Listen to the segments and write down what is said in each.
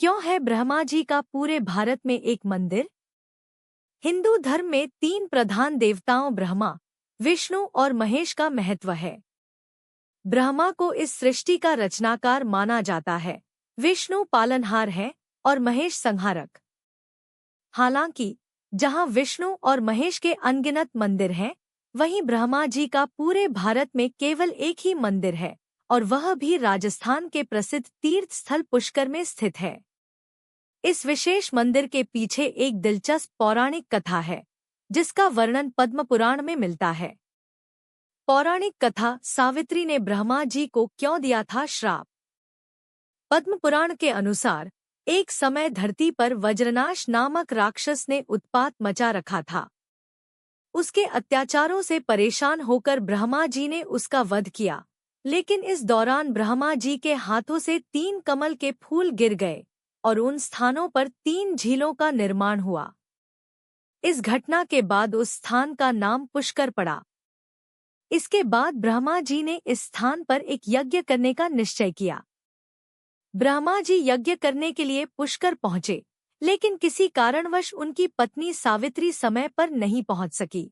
क्यों है ब्रह्मा जी का पूरे भारत में एक मंदिर? हिंदू धर्म में 3 प्रधान देवताओं ब्रह्मा, विष्णु और महेश का महत्व है। ब्रह्मा को इस सृष्टि का रचनाकार माना जाता है, विष्णु पालनहार है और महेश संहारक। हालांकि जहां विष्णु और महेश के अनगिनत मंदिर हैं, वहीं ब्रह्मा जी का पूरे भारत में केवल एक ही मंदिर है और वह भी राजस्थान के प्रसिद्ध तीर्थ स्थल पुष्कर में स्थित है। इस विशेष मंदिर के पीछे एक दिलचस्प पौराणिक कथा है, जिसका वर्णन पद्म पुराण में मिलता है। पौराणिक कथा सावित्री ने ब्रह्मा जी को क्यों दिया था श्राप? पद्म पुराण के अनुसार एक समय धरती पर वज्रनाश नामक राक्षस ने उत्पात मचा रखा था। उसके अत्याचारों से परेशान होकर ब्रह्मा जी ने उसका वध किया, लेकिन इस दौरान ब्रह्मा जी के हाथों से 3 कमल के फूल गिर गए और उन स्थानों पर 3 झीलों का निर्माण हुआ। इस घटना के बाद उस स्थान का नाम पुष्कर पड़ा। इसके बाद ब्रह्मा जी ने इस स्थान पर एक यज्ञ करने का निश्चय किया। ब्रह्मा जी यज्ञ करने के लिए पुष्कर पहुंचे, लेकिन किसी कारणवश उनकी पत्नी सावित्री समय पर नहीं पहुंच सकी।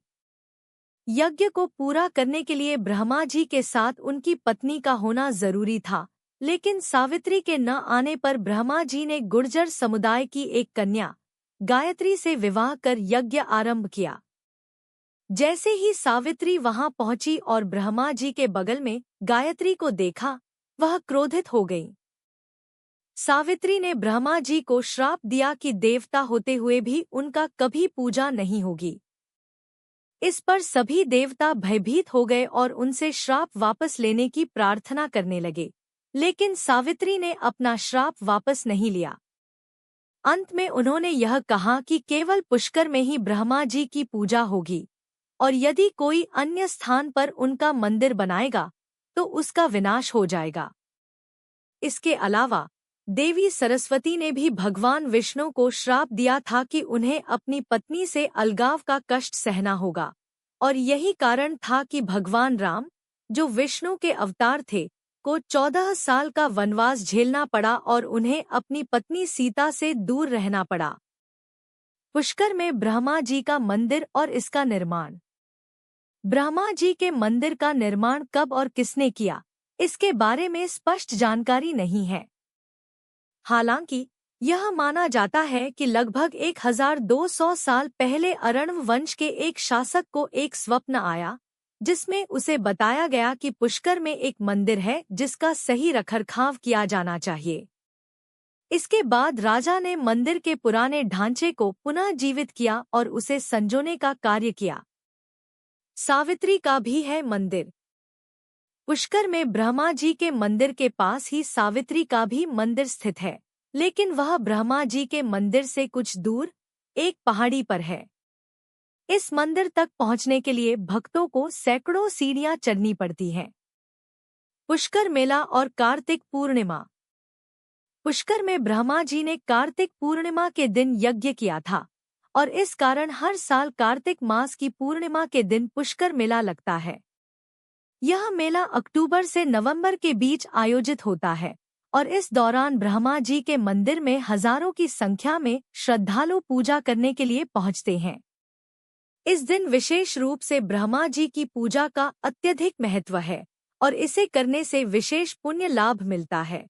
यज्ञ को पूरा करने के लिए ब्रह्मा जी के साथ उनकी पत्नी का होना जरूरी था, लेकिन सावित्री के न आने पर ब्रह्मा जी ने गुर्जर समुदाय की एक कन्या गायत्री से विवाह कर यज्ञ आरंभ किया। जैसे ही सावित्री वहां पहुंची और ब्रह्मा जी के बगल में गायत्री को देखा, वह क्रोधित हो गई। सावित्री ने ब्रह्मा जी को श्राप दिया कि देवता होते हुए भी उनका कभी पूजा नहीं होगी। इस पर सभी देवता भयभीत हो गए और उनसे श्राप वापस लेने की प्रार्थना करने लगे, लेकिन सावित्री ने अपना श्राप वापस नहीं लिया। अंत में उन्होंने यह कहा कि केवल पुष्कर में ही ब्रह्मा जी की पूजा होगी और यदि कोई अन्य स्थान पर उनका मंदिर बनाएगा तो उसका विनाश हो जाएगा। इसके अलावा देवी सरस्वती ने भी भगवान विष्णु को श्राप दिया था कि उन्हें अपनी पत्नी से अलगाव का कष्ट सहना होगा, और यही कारण था कि भगवान राम, जो विष्णु के अवतार थे, को 14 साल का वनवास झेलना पड़ा और उन्हें अपनी पत्नी सीता से दूर रहना पड़ा। पुष्कर में ब्रह्मा जी का मंदिर और इसका निर्माण। ब्रह्मा जी के मंदिर का निर्माण कब और किसने किया, इसके बारे में स्पष्ट जानकारी नहीं है। हालांकि यह माना जाता है कि लगभग 1200 साल पहले अरणव वंश के एक शासक को एक स्वप्न आया, जिसमें उसे बताया गया कि पुष्कर में एक मंदिर है जिसका सही रखरखाव किया जाना चाहिए। इसके बाद राजा ने मंदिर के पुराने ढांचे को पुनः जीवित किया और उसे संजोने का कार्य किया। सावित्री का भी है मंदिर। पुष्कर में ब्रह्मा जी के मंदिर के पास ही सावित्री का भी मंदिर स्थित है, लेकिन वह ब्रह्मा जी के मंदिर से कुछ दूर एक पहाड़ी पर है। इस मंदिर तक पहुंचने के लिए भक्तों को सैकड़ों सीढ़ियां चढ़नी पड़ती हैं। पुष्कर मेला और कार्तिक पूर्णिमा। पुष्कर में ब्रह्मा जी ने कार्तिक पूर्णिमा के दिन यज्ञ किया था और इस कारण हर साल कार्तिक मास की पूर्णिमा के दिन पुष्कर मेला लगता है। यह मेला अक्टूबर से नवंबर के बीच आयोजित होता है और इस दौरान ब्रह्मा जी के मंदिर में हजारों की संख्या में श्रद्धालु पूजा करने के लिए पहुंचते हैं। इस दिन विशेष रूप से ब्रह्मा जी की पूजा का अत्यधिक महत्व है और इसे करने से विशेष पुण्य लाभ मिलता है।